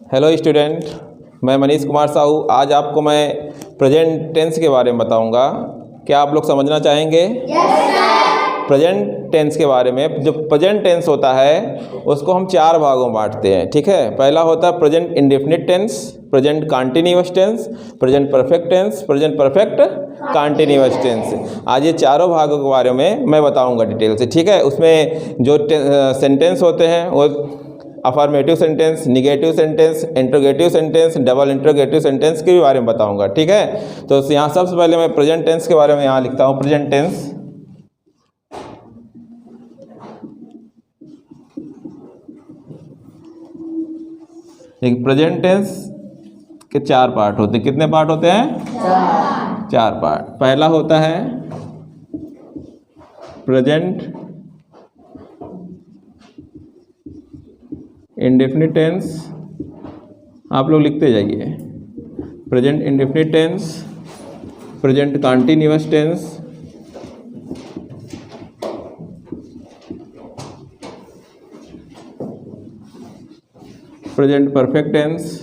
Hello student, मैं मनीष कुमार साहू। आज आपको मैं प्रेजेंट टेंस के बारे में बताऊंगा। क्या आप लोग समझना चाहेंगे? प्रेजेंट टेंस के बारे में। जो प्रेजेंट टेंस होता है उसको हम चार भागों में बांटते हैं, ठीक है। पहला होता है present indefinite tense, present continuous tense, present perfect tense, present perfect continuous tense. आज ये चारों भागों के बारे में मैं बताऊंगा डिटेल से, ठीक है। उसमें जो सेंटेंस होते हैं वो affirmative sentence, negative sentence, interrogative sentence, double interrogative sentence के भी बारे में बताऊंगा, ठीक है। तो यहाँ सबसे पहले मैं प्रेजेंट टेंस के बारे में यहाँ लिखता हूँ। प्रेजेंट टेंस प्रेजेंट टेंस के चार पार्ट होते हैं। कितने पार्ट होते हैं? चार पार्ट। पहला होता है प्रेजेंट इंडेफिनिट टेंस। आप लोग लिखते जाइए। Present indefinite tense, present continuous tense, present perfect tense,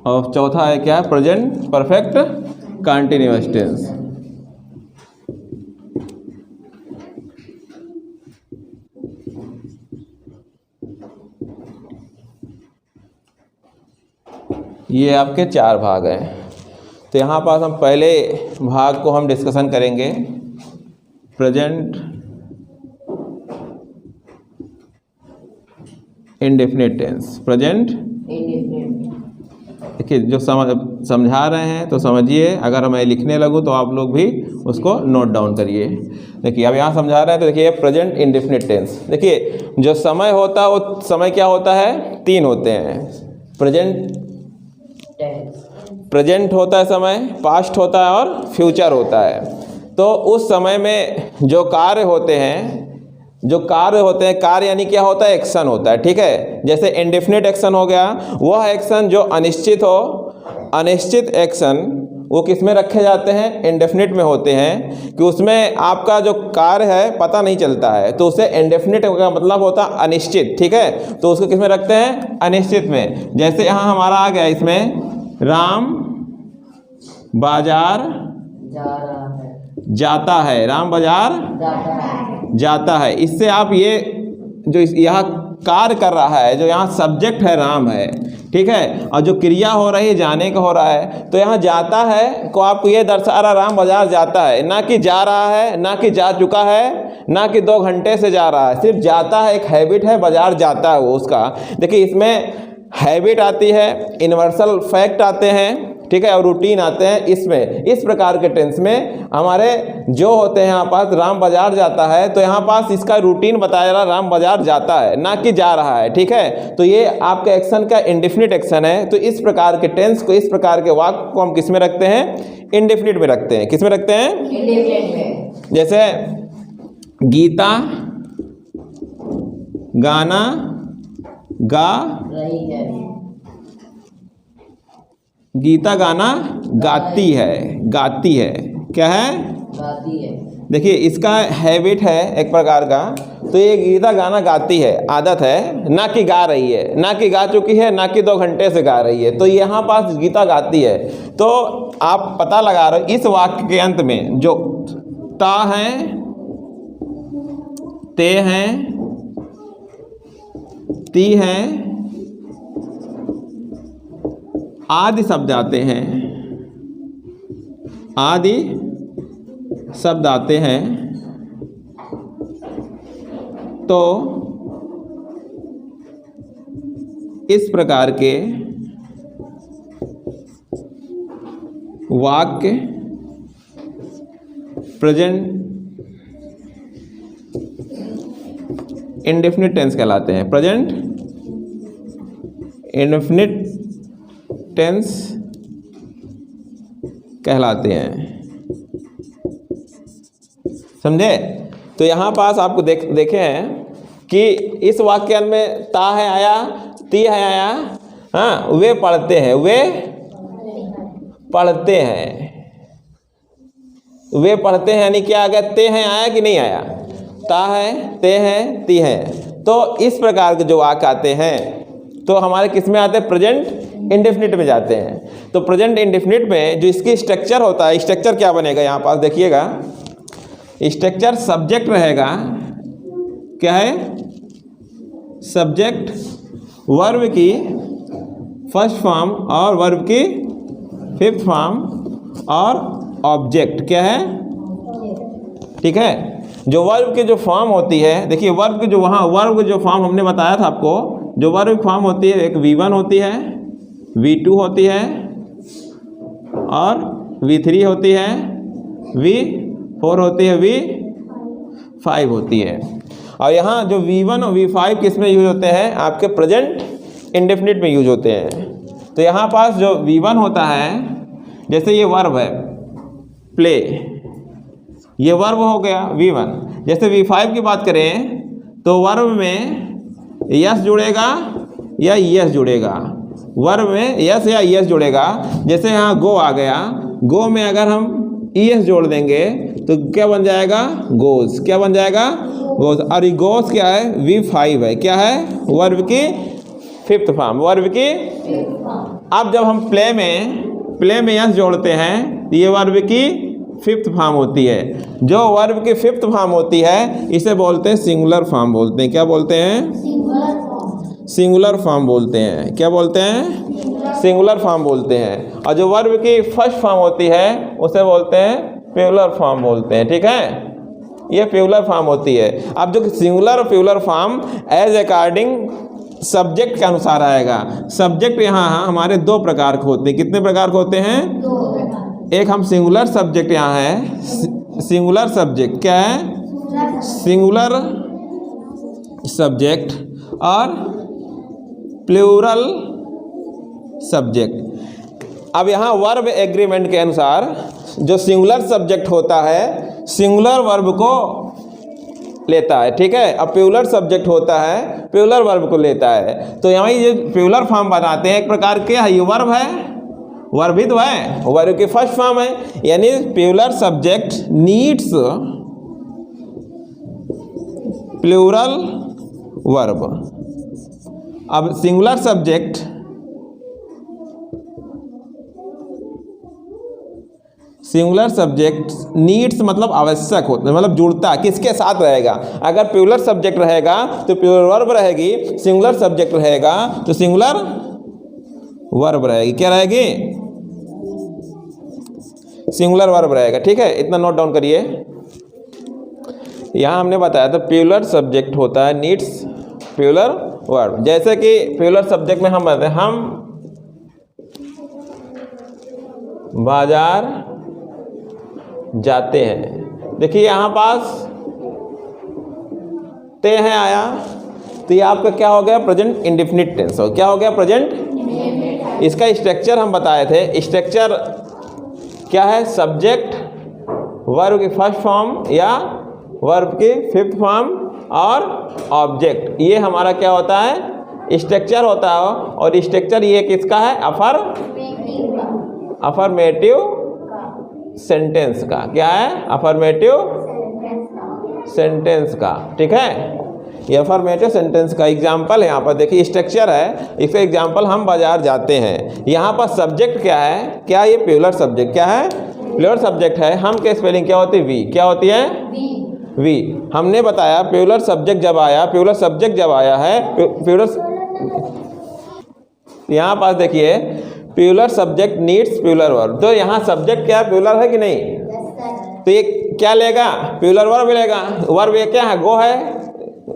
और चौथा है क्या? Present perfect continuous tense. ये आपके चार भाग हैं। तो यहाँ पास हम पहले भाग को हम डिस्कशन करेंगे। Present indefinite tense. प्रेजेंट देखिए, जो समझा रहे हैं तो समझिए, अगर मैं लिखने लगूँ तो आप लोग भी उसको नोट डाउन करिए। देखिए, अब यहाँ समझा रहे हैं तो देखिए प्रेजेंट इंडेफिनिट टेंस। देखिए, जो समय होता है वो समय क्या होता है? तीन होते हैं। प्रेजेंट होता है समय, पास्ट होता है और फ्यूचर होता है। तो उस समय में जो कार्य होते हैं, कार्य यानी क्या होता है? एक्शन होता है, ठीक है। जैसे इंडेफिनिट एक्शन हो गया, वह एक्शन जो अनिश्चित हो। अनिश्चित एक्शन वो किस में रखे जाते हैं? इंडेफिनिट में होते हैं, कि उसमें आपका जो कार्य है पता नहीं चलता है, तो उसे इंडेफिनिट का मतलब होता है अनिश्चित, ठीक है। तो उसको किस में रखते हैं? अनिश्चित में। जैसे यहाँ हमारा आ गया, इसमें राम बाजार जाता है। राम बाजार जाता है। इससे आप ये जो यहाँ कार्य कर रहा है, जो यहाँ सब्जेक्ट है राम है, ठीक है, और जो क्रिया हो रही है जाने का हो रहा है, तो यहाँ जाता है को आपको ये दर्शा रहा राम बाजार जाता है, ना कि जा रहा है, ना कि जा चुका है, ना कि 2 घंटे से जा रहा है। सिर्फ जाता है, एक हैबिट है, बाजार जाता है वो उसका। देखिए, इसमें हैबिट आती है, यूनिवर्सल फैक्ट आते हैं, ठीक है, और रूटीन आते हैं। इसमें इस प्रकार के टेंस में हमारे जो होते हैं यहाँ पास राम बाजार जाता है, तो यहाँ पास इसका रूटीन बताया जा रहा राम बाजार जाता है, ना कि जा रहा है, ठीक है। तो ये आपके एक्शन का इंडेफिनिट एक्शन है। तो इस प्रकार के टेंस को, इस प्रकार के वाक्य को हम किस में रखते हैं? इंडेफिनिट में रखते हैं। किस में रखते हैं? इंडेफिनिट में। जैसे गीता गाना गा रही है। गीता गाना गाती है। गाती है क्या है? गाती है। देखिए, इसका हैबिट है एक प्रकार का। तो ये गीता गाना गाती है, आदत है, ना कि गा रही है, ना कि गा चुकी है, ना कि 2 घंटे से गा रही है। तो यहाँ पास गीता गाती है। तो आप पता लगा रहे हो, इस वाक्य के अंत में जो ता हैं, ते हैं, ती हैं, आदि शब्द आते हैं। आदि शब्द आते हैं। तो इस प्रकार के वाक्य प्रेजेंट इंडेफिनिट टेंस कहलाते हैं। प्रेजेंट इंडेफिनिट टेंस कहलाते हैं, समझे। तो यहाँ पास आपको देखे हैं कि इस वाक्य में ता है आया, ती है आया, हाँ, वे पढ़ते हैं, वे पढ़ते हैं। वे पढ़ते हैं, यानी क्या आ गया, ते हैं आया कि नहीं आया, ता है, ते हैं, ती है। तो इस प्रकार के जो वाक्य आते हैं तो हमारे किस में आते हैं, प्रेजेंट इंडेफिनिट में जाते हैं। तो प्रेजेंट इंडेफिनिट में जो इसकी स्ट्रक्चर होता है, स्ट्रक्चर क्या बनेगा यहाँ पास देखिएगा, स्ट्रक्चर सब्जेक्ट रहेगा, क्या है, सब्जेक्ट, वर्ब की फर्स्ट फॉर्म और वर्ब की फिफ्थ फॉर्म और ऑब्जेक्ट क्या है, ठीक है। जो वर्ब की जो फॉर्म होती है, देखिए वर्ब की जो वहाँ वर्ब की जो फॉर्म हमने बताया था आपको, जो वर्ब की फॉर्म होती है, एक V1 होती है, V2 होती है और V3 होती है, V4 होती है, V5 होती है। और यहाँ जो V1 और V5 किस में यूज होते हैं, आपके प्रेजेंट इंडेफिनिट में यूज होते हैं। तो यहाँ पास जो V1 होता है, जैसे ये वर्ब है प्ले, ये वर्ब हो गया V1। जैसे V5 की बात करें तो वर्ब में यस जुड़ेगा या यस जुड़ेगा, वर्ब में यस या यस जुड़ेगा। जैसे यहाँ गो आ गया, गो में अगर हम ईएस जोड़ देंगे तो क्या बन जाएगा, गोज, क्या बन जाएगा, गोज। और ये गोज क्या है, V5 है, क्या है, वर्ब की फिफ्थ फॉर्म, वर्ब की। अब जब हम प्ले में यस जोड़ते हैं तो ये वर्ब की फिफ्थ फॉर्म होती है। जो वर्ब की फिफ्थ फॉर्म होती है इसे बोलते हैं सिंगुलर फॉर्म बोलते हैं, क्या बोलते हैं, सिंगुलर फॉर्म बोलते हैं, क्या बोलते हैं, सिंगुलर फॉर्म बोलते हैं। और जो वर्ब की फर्स्ट फॉर्म होती है उसे बोलते हैं प्लूरल फॉर्म बोलते हैं, ठीक है, ये प्लूरल फॉर्म होती है। अब जो सिंगुलर और plural form as according subject के अनुसार आएगा। सब्जेक्ट यहाँ हमारे दो प्रकार के होते हैं, कितने प्रकार के होते हैं, एक हम सिंगुलर सब्जेक्ट यहाँ है, सिंगुलर सब्जेक्ट क्या है, सिंगुलर सब्जेक्ट और प्लूरल सब्जेक्ट। अब यहाँ वर्ब एग्रीमेंट के अनुसार जो सिंगुलर सब्जेक्ट होता है सिंगुलर वर्ब को लेता है, ठीक है। अब प्लूरल सब्जेक्ट होता है प्लूरल वर्ब को लेता है। तो यहाँ ये प्लूरल फॉर्म बनाते हैं, एक प्रकार के ये वर्ब है, वर्ब ही तो है, वर्ब की फर्स्ट फॉर्म है, यानी plural subject needs plural verb. अब सिंगुलर सब्जेक्ट नीड्स मतलब आवश्यक होता है, मतलब जुड़ता, किसके साथ रहेगा। अगर प्लूरल सब्जेक्ट रहेगा तो प्लूरल वर्ब रहेगी, सिंगुलर सब्जेक्ट रहेगा तो सिंगुलर वर्ब रहेगी, क्या रहेगी, सिंगुलर वर्ब रहेगा, ठीक है। इतना नोट डाउन करिए। यहाँ हमने बताया था प्लूरल सब्जेक्ट होता है नीड्स प्लूरल वर्ब। जैसे कि प्लूरल सब्जेक्ट में हम बताते हैं, हम बाजार जाते हैं। देखिए यहाँ पास ते हैं आया तो ये आपका क्या हो गया, प्रेजेंट इंडेफिनिट टेंस हो, क्या हो गया, प्रेजेंट। इसका स्ट्रक्चर हम बताए थे, स्ट्रक्चर क्या है, सब्जेक्ट, वर्ब की फर्स्ट फॉर्म या वर्ब की फिफ्थ फॉर्म और ऑब्जेक्ट, ये हमारा क्या होता है, स्ट्रक्चर होता है। और स्ट्रक्चर ये किसका है, अफर्मेटिव सेंटेंस का, क्या है, अफर्मेटिव सेंटेंस का, ठीक है। ये अफर्मेटिव सेंटेंस का एग्जाम्पल है। यहाँ पर देखिए स्ट्रक्चर है, इसका एग्जाम्पल हम बाजार जाते हैं। यहाँ पर सब्जेक्ट क्या है, क्या ये प्लूरल सब्जेक्ट, क्या है, प्लूरल सब्जेक्ट है। हम के स्पेलिंग क्या होती है, वी, क्या होती है, वी। हमने बताया प्लूरल सब्जेक्ट जब आया, प्लूरल सब्जेक्ट जब आया है, प्लूरल, यहाँ पास देखिए plural subject needs plural verb. तो यहाँ सब्जेक्ट क्या है, प्लूरल है कि नहीं, तो ये क्या लेगा, प्लूरल वर्ब लेगा। वर्ब ये क्या है, गो है,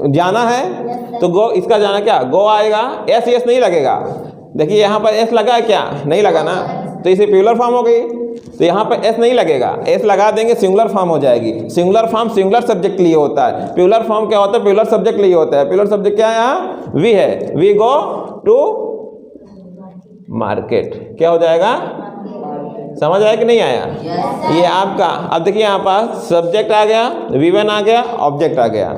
जाना है, तो गो, इसका जाना क्या, गो आएगा। एस यस नहीं लगेगा, देखिए यहाँ पर एस लगा है क्या, नहीं लगा ना, तो इसे प्लूरल फॉर्म हो गई। तो यहाँ पर एस नहीं लगेगा, एस लगा देंगे सिंगुलर फॉर्म हो जाएगी। सिंगुलर फॉर्म सिंगुलर सब्जेक्ट के लिए होता है, प्लूरल फॉर्म क्या होता है, प्लूरल सब्जेक्ट के लिए होता है। प्लूरल सब्जेक्ट क्या है, यहाँ वी है, वी गो टू मार्केट, क्या हो जाएगा, समझ आया कि नहीं आया, ये आपका। अब देखिए यहाँ पास सब्जेक्ट आ गया, V1 आ गया, ऑब्जेक्ट आ गया।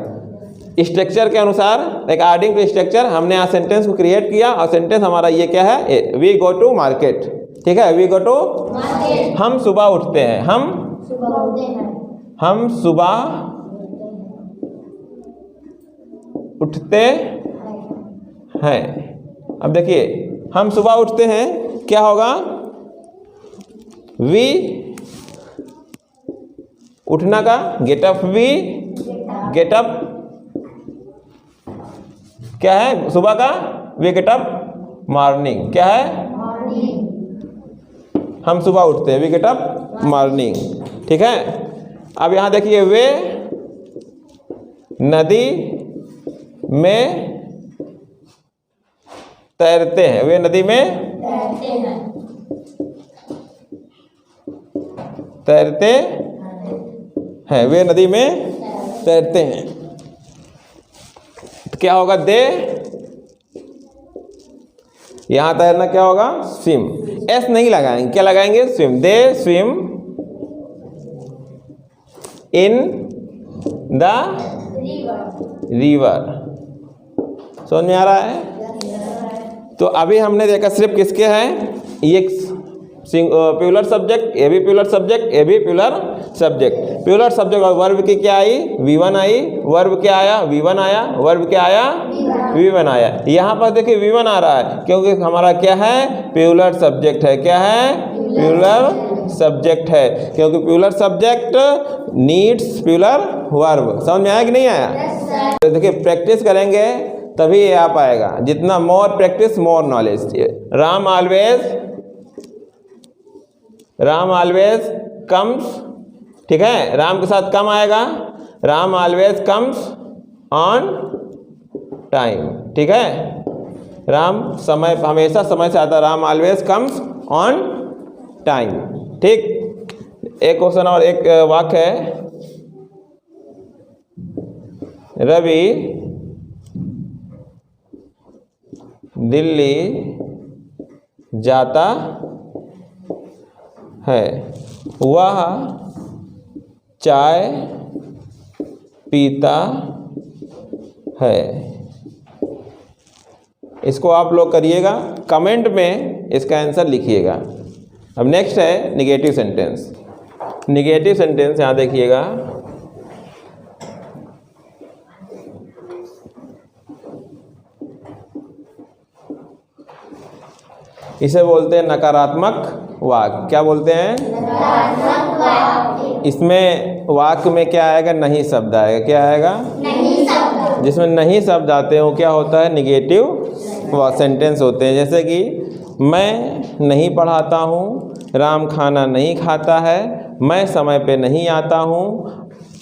स्ट्रक्चर के अनुसार, अकॉर्डिंग टू स्ट्रक्चर हमने यहाँ सेंटेंस को क्रिएट किया और सेंटेंस हमारा ये क्या है, वी गो टू मार्केट, ठीक है, वी गो टू, हम सुबह उठते हैं, हम हम सुबह उठते हैं। अब देखिए, हम सुबह उठते हैं, क्या होगा? वी, उठना का get up, we get up, क्या है सुबह का? वी गेट अप मॉर्निंग, क्या है? हम सुबह उठते हैं, वी गेट अप मॉर्निंग, ठीक है। अब यहां देखिए, वे नदी में तैरते हैं, वे नदी में तैरते हैं, वे नदी में तैरते हैं। तो क्या होगा? दे, यहां तैरना क्या होगा? स्विम। एस नहीं लगाएंगे, क्या लगाएंगे? Swim. They swim in the river. समझ में आ रहा है? तो अभी हमने देखा सिर्फ किसके हैं, ये प्यूलर सब्जेक्ट, ए भी प्यूलर सब्जेक्ट, ए भी प्यूलर सब्जेक्ट। प्यूलर सब्जेक्ट और वर्ब की क्या आई? V1 आई। वर्ब क्या आया? V1 आया। वर्ब क्या आया? V1 आया। यहाँ पर देखिए V1 आ रहा है क्योंकि हमारा क्या है? प्यूलर सब्जेक्ट है। क्या है? प्यूलर सब्जेक्ट है, क्योंकि plural subject needs plural verb. समझ में आया कि नहीं आया? तो देखिए, प्रैक्टिस करेंगे तभी ये आ पाएगा। जितना more practice more knowledge. Ram always comes, ठीक है, राम के साथ कम आएगा। Ram always comes on time, ठीक है। राम समय, हमेशा समय से आता। Ram always comes on time, ठीक। एक क्वेश्चन और एक वाक्य है। रवि दिल्ली जाता है, वह चाय पीता है। इसको आप लोग करिएगा, कमेंट में इसका आंसर लिखिएगा। अब नेक्स्ट है निगेटिव सेंटेंस। निगेटिव सेंटेंस यहाँ देखिएगा, इसे बोलते हैं नकारात्मक वाक्य। क्या बोलते हैं? नकारात्मक वाक्य। इसमें वाक्य में क्या आएगा? नहीं शब्द आएगा। क्या आएगा? नहीं शब्द। जिसमें नहीं शब्द आते हैं वो क्या होता है? निगेटिव सेंटेंस होते हैं। जैसे कि मैं नहीं पढ़ाता हूँ, राम खाना नहीं खाता है, मैं समय पे नहीं आता हूँ,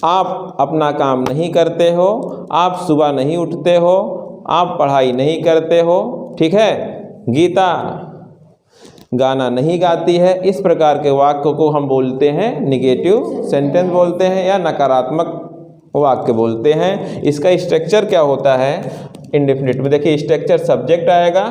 आप अपना काम नहीं करते हो, आप सुबह नहीं उठते हो, आप पढ़ाई नहीं करते हो, ठीक है। गीता गाना नहीं गाती है। इस प्रकार के वाक्य को हम बोलते हैं निगेटिव सेंटेंस बोलते हैं या नकारात्मक वाक्य बोलते हैं। इसका स्ट्रक्चर क्या होता है? इंडेफिनिट में देखिए, स्ट्रक्चर सब्जेक्ट आएगा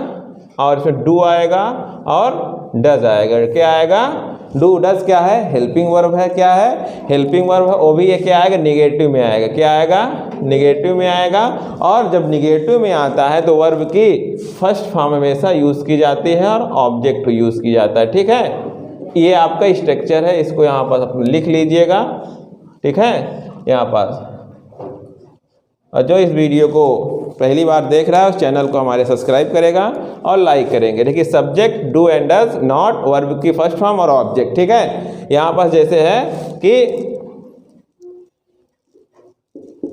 और इसमें डू आएगा और डज आएगा। क्या आएगा? डू डज क्या है? हेल्पिंग वर्ब है। क्या है? हेल्पिंग वर्ब है। वो भी ये क्या आएगा? निगेटिव में आएगा। क्या आएगा? निगेटिव में आएगा। और जब निगेटिव में आता है तो वर्ब की फर्स्ट फॉर्म हमेशा यूज़ की जाती है और ऑब्जेक्ट यूज़ की जाता है, ठीक है। ये आपका स्ट्रक्चर है, इसको यहाँ पर लिख लीजिएगा, ठीक है, यहाँ पर। और जो इस वीडियो को पहली बार देख रहा है उस चैनल को हमारे सब्सक्राइब करेगा और लाइक करेंगे। देखिए, subject do and does, not verb की फर्स्ट फॉर्म और ऑब्जेक्ट, ठीक है। यहाँ पर जैसे है कि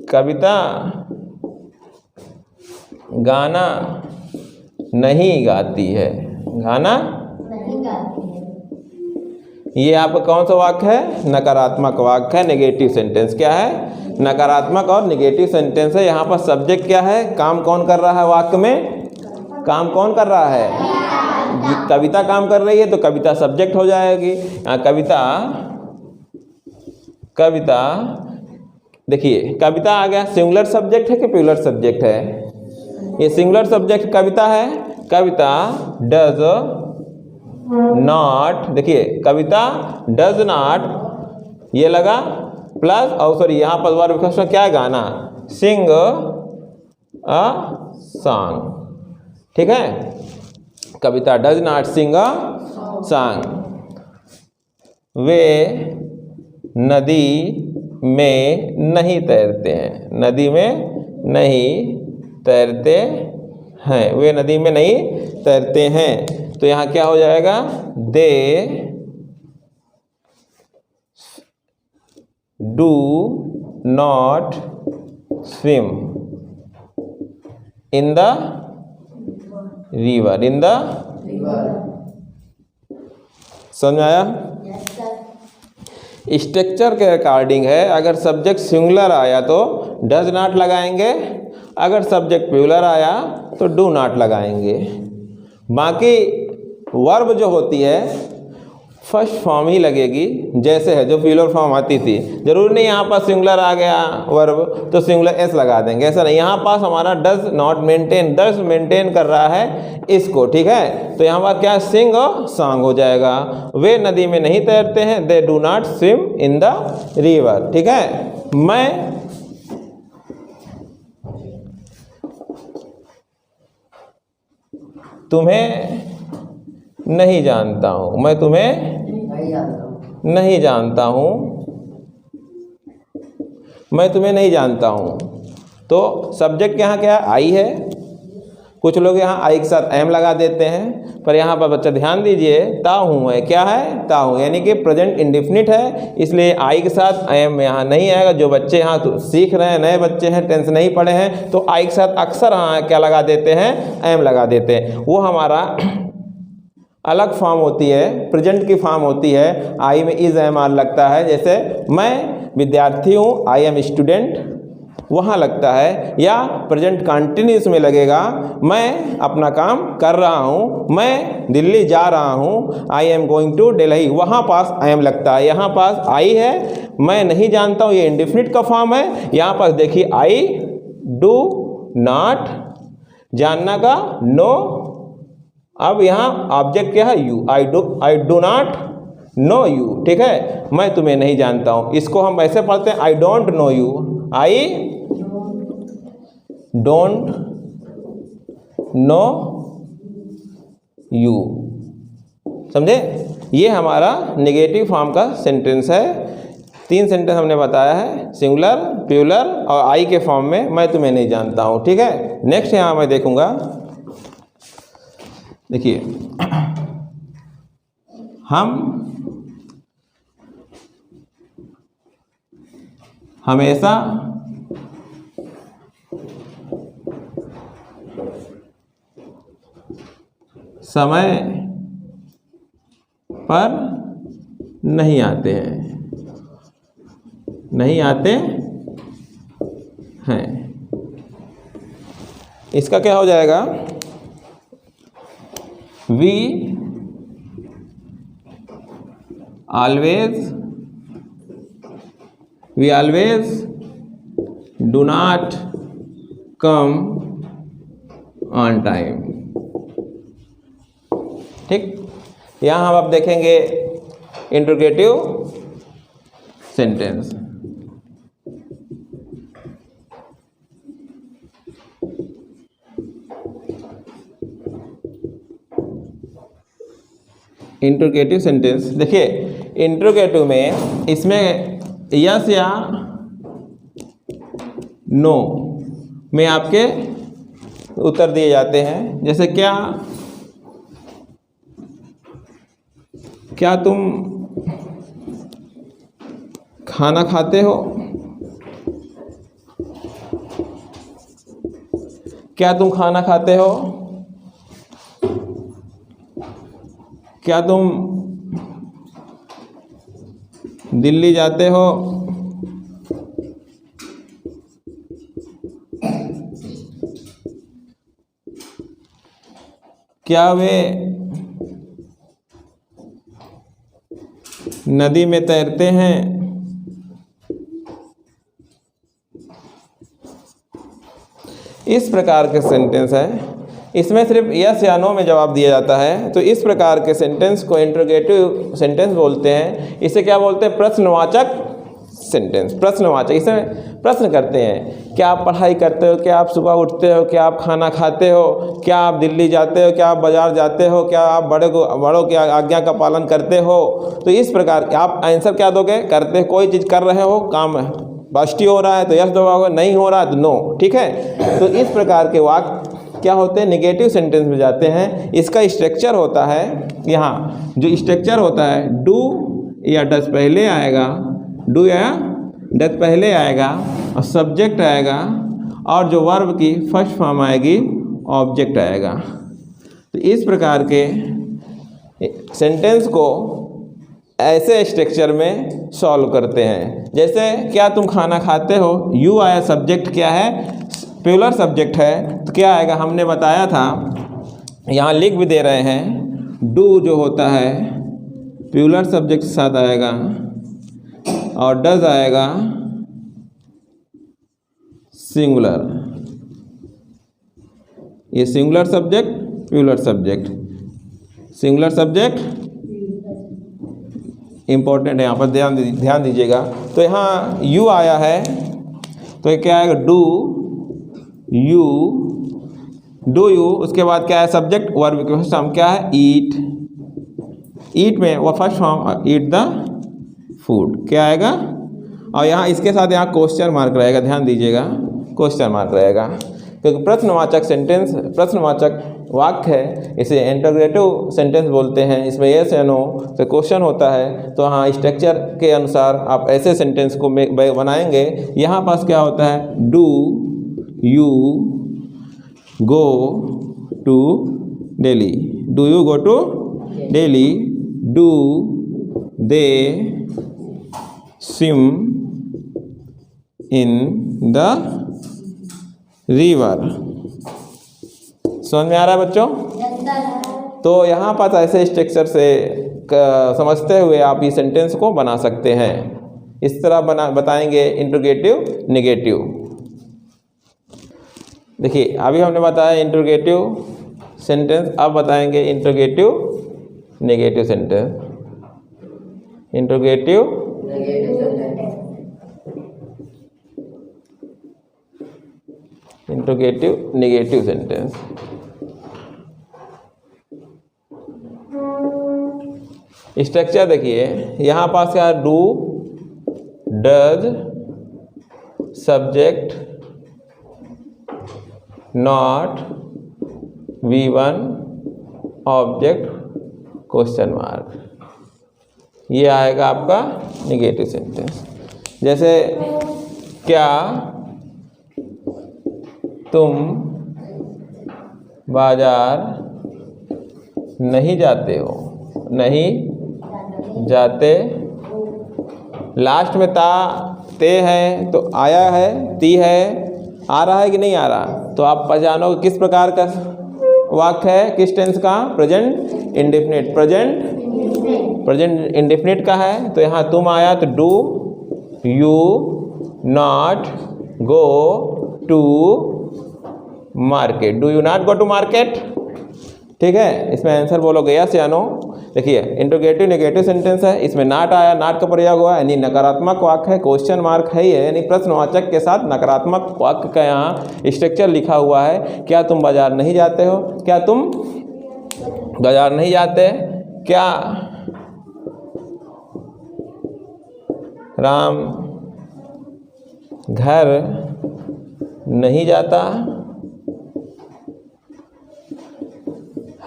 कविता गाना नहीं गाती है, गाना नहीं गाती है। ये आपका कौन सा वाक्य है? नकारात्मक वाक्य है, नेगेटिव सेंटेंस। क्या है? नकारात्मक और नेगेटिव सेंटेंस है। यहाँ पर सब्जेक्ट क्या है? काम कौन कर रहा है वाक्य में? काम कौन कर रहा है? कविता काम कर रही है तो कविता सब्जेक्ट हो जाएगी। कविता देखिए, कविता आ गया, सिंगुलर सब्जेक्ट है कि प्लूरल सब्जेक्ट है? ये सिंगुलर सब्जेक्ट कविता है। कविता डज नॉट, देखिए कविता डज नॉट, ये लगा प्लस और सॉरी यहाँ पर वर्ब क्वेश्चन क्या है? गाना, सिंग अ सॉन्ग, ठीक है। Kavita does not sing a song. वे नदी में नहीं तैरते हैं, नदी में नहीं तैरते हैं, वे नदी में नहीं तैरते हैं। तो यहाँ क्या हो जाएगा, they do not swim in the river, in the समझ में आया? स्ट्रक्चर के अकॉर्डिंग है, अगर सब्जेक्ट सिंगुलर आया तो डज नॉट लगाएंगे, अगर सब्जेक्ट प्लूरल आया तो डू नॉट लगाएंगे। बाकी वर्ब जो होती है फर्स्ट फॉर्म ही लगेगी, जैसे है जो प्लूरल फॉर्म आती थी। जरूर नहीं यहाँ पास सिंगुलर आ गया वर्ब तो सिंगुलर एस लगा देंगे, ऐसा नहीं। यहाँ पास हमारा does not maintain, does maintain कर रहा है इसको, ठीक है। तो यहाँ पर क्या सिंग और सॉन्ग हो जाएगा। वे नदी में नहीं तैरते हैं, they do not swim in the river, ठीक है। मैं तुम्हें नहीं जानता हूं, मैं तुम्हें नहीं जानता हूं, मैं तुम्हें नहीं जानता हूं। तो सब्जेक्ट यहाँ क्या आई है, कुछ लोग यहाँ आई के साथ एम लगा देते हैं, पर यहाँ पर बच्चा ध्यान दीजिए ता हूँ है, क्या है ता हूँ, यानी कि प्रेजेंट इंडेफिनिट है, इसलिए आई के साथ एम यहाँ नहीं आएगा। जो बच्चे यहाँ तो सीख रहे हैं, नए बच्चे हैं, टेंस नहीं पढ़े हैं, तो आई के साथ अक्सर हाँ क्या लगा देते हैं, एम लगा देते हैं। वो हमारा अलग फॉर्म होती है, प्रेजेंट की फॉर्म होती है, आई में इज एम आर लगता है। जैसे मैं विद्यार्थी हूँ, आई एम स्टूडेंट, वहाँ लगता है। या प्रेजेंट कंटिन्यूस में लगेगा, मैं अपना काम कर रहा हूँ, मैं दिल्ली जा रहा हूँ, I am going to Delhi, वहाँ पास आई एम लगता है। यहाँ पास आई है, मैं नहीं जानता हूँ, ये इंडेफिनिट का फॉर्म है। यहाँ पास देखिए आई डू नॉट, जानना का नो, अब यहाँ ऑब्जेक्ट क्या है you, I do not know you, ठीक है। मैं तुम्हें नहीं जानता हूँ, इसको हम ऐसे पढ़ते हैं I don't know you, I don't know you, समझे। ये हमारा नेगेटिव फॉर्म का सेंटेंस है। 3 सेंटेंस हमने बताया है, सिंगुलर, प्लूरल और आई के फॉर्म में, मैं तुम्हें नहीं जानता हूँ, ठीक है। नेक्स्ट यहाँ मैं देखूंगा, देखिए हम हमेशा समय पर नहीं आते हैं, नहीं आते हैं। इसका क्या हो जाएगा, we always do not come on time, ठीक। यहाँ हम अब देखेंगे इंट्रोगेटिव सेंटेंस। इंट्रोगेटिव सेंटेंस देखिए, इंट्रोगेटिव में इसमें यस या नो में आपके उत्तर दिए जाते हैं। जैसे क्या तुम खाना खाते हो, क्या तुम खाना खाते हो, क्या तुम दिल्ली जाते हो, क्या वे नदी में तैरते हैं, इस प्रकार के सेंटेंस है। इसमें सिर्फ यस या नो में जवाब दिया जाता है। तो इस प्रकार के सेंटेंस को इंट्रोगेटिव सेंटेंस बोलते हैं। इसे क्या बोलते हैं, प्रश्नवाचक सेंटेंस, प्रश्नवाचक। इसमें प्रश्न करते हैं, क्या आप पढ़ाई करते हो, क्या आप सुबह उठते हो, क्या आप खाना खाते हो, क्या आप दिल्ली जाते हो, क्या आप बाजार जाते हो, क्या आप बड़ों की आज्ञा का पालन करते हो। तो इस प्रकार आप आंसर क्या दोगे, करते, कोई चीज़ कर रहे हो, काम है, पॉजिटिव हो रहा है तो यस दबाओगे, नहीं हो रहा है तो नो। ठीक है, तो इस प्रकार के वाक्य क्या होते हैं, नेगेटिव सेंटेंस में जाते हैं। इसका स्ट्रक्चर होता है, यहाँ जो स्ट्रक्चर होता है, डू या डज पहले आएगा, डू या डज पहले आएगा और सब्जेक्ट आएगा, और जो वर्ब की फर्स्ट फॉर्म आएगी ऑब्जेक्ट आएगा। तो इस प्रकार के सेंटेंस को ऐसे स्ट्रक्चर में सॉल्व करते हैं। जैसे क्या तुम खाना खाते हो, यू आया, सब्जेक्ट क्या है, प्लूरल सब्जेक्ट है, तो क्या आएगा, हमने बताया था, यहाँ लिख भी दे रहे हैं, डू जो होता है प्लूरल सब्जेक्ट के साथ आएगा और डज आएगा सिंगुलर। ये singular subject, plural subject, singular subject important है, यहाँ पर ध्यान दीजिएगा। तो यहाँ यू आया है तो ये क्या आएगा, डू यू, डू यू, उसके बाद क्या है, सब्जेक्ट, वर्ब के फर्स्ट फॉर्म क्या है, ईट, ईट में वो first form eat the food क्या आएगा, और यहाँ इसके साथ यहाँ क्वेश्चन मार्क रहेगा, ध्यान दीजिएगा, क्वेश्चन मार्क रहेगा, क्योंकि प्रश्नवाचक सेंटेंस, प्रश्नवाचक वाक्य है, इसे इंटरोगेटिव सेंटेंस बोलते हैं। इसमें यस या नो से क्वेश्चन होता है, तो हाँ स्ट्रक्चर के अनुसार आप ऐसे सेंटेंस को बनाएंगे। यहाँ पास क्या होता है, do you go to Delhi, do you go to Delhi, do they swim in the river. समझ में आ रहा है बच्चों? तो यहाँ पर ऐसे स्ट्रक्चर से समझते हुए आप ये सेंटेंस को बना सकते हैं। इस तरह बताएंगे इंटरोगेटिव, नेगेटिव। देखिए अभी हमने बताया इंटरोगेटिव सेंटेंस, अब बताएंगे interrogative negative sentence. Interrogative interrogative negative sentence. Structure देखिए, यहाँ पास क्या, do, does, subject, not, V1, object, question mark, ये आएगा आपका नेगेटिव सेंटेंस। जैसे क्या तुम बाजार नहीं जाते हो, नहीं जाते, लास्ट में ता ते है तो आया है, ती है, आ रहा है कि नहीं आ रहा, तो आप पहचानोगे किस प्रकार का वाक्य है, किस टेंस का, प्रेजेंट इंडेफिनिट, प्रेजेंट इंडेफिनिट का है। तो यहाँ तुम आया तो do you not go to market, do you not go to market. ठीक है, इसमें आंसर बोलोगे यस या नो। देखिए इंटरोगेटिव नेगेटिव सेंटेंस है, इसमें नॉट आया, नॉट का प्रयोग हुआ यानी नकारात्मक वाक्य है, क्वेश्चन मार्क है, ये यानी प्रश्नवाचक के साथ नकारात्मक वाक्य का यहाँ स्ट्रक्चर लिखा हुआ है। क्या तुम बाजार नहीं जाते हो, क्या तुम बाजार नहीं जाते, क्या राम घर नहीं जाता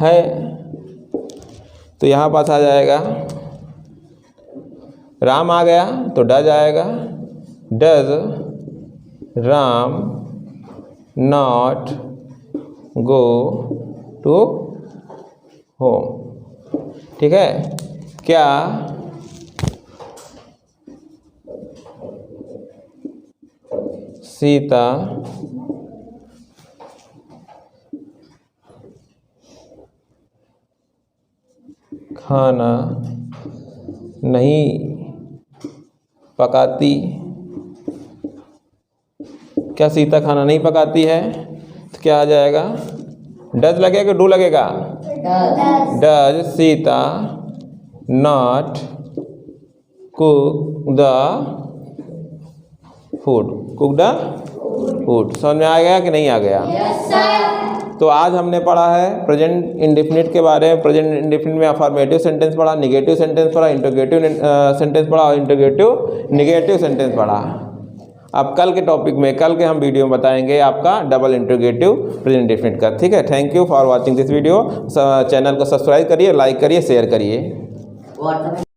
है, तो यहाँ पास आ जाएगा, राम आ गया तो डज आएगा, does Ram not go to home. ठीक है, क्या सीता खाना नहीं पकाती, क्या सीता खाना नहीं पकाती है, तो क्या आ जाएगा, डज लगेगा, डू लगेगा, does Sita not cook the food, cooked food. समझ में आ गया कि नहीं आ गया? तो आज हमने पढ़ा है प्रेजेंट इंडेफिनिट के बारे में। प्रेजेंट इंडेफिनिट में अफर्मेटिव सेंटेंस पढ़ा, नेगेटिव सेंटेंस पढ़ा, इंटरोगेटिव सेंटेंस पढ़ा और इंटरोगेटिव नेगेटिव सेंटेंस पढ़ा। अब कल के टॉपिक में, कल के हम वीडियो में बताएंगे आपका डबल इंटरोगेटिव प्रेजेंट इंडेफिनिट का। ठीक है, thank you for watching this video. Channel को सब्सक्राइब करिए, लाइक करिए, शेयर करिए।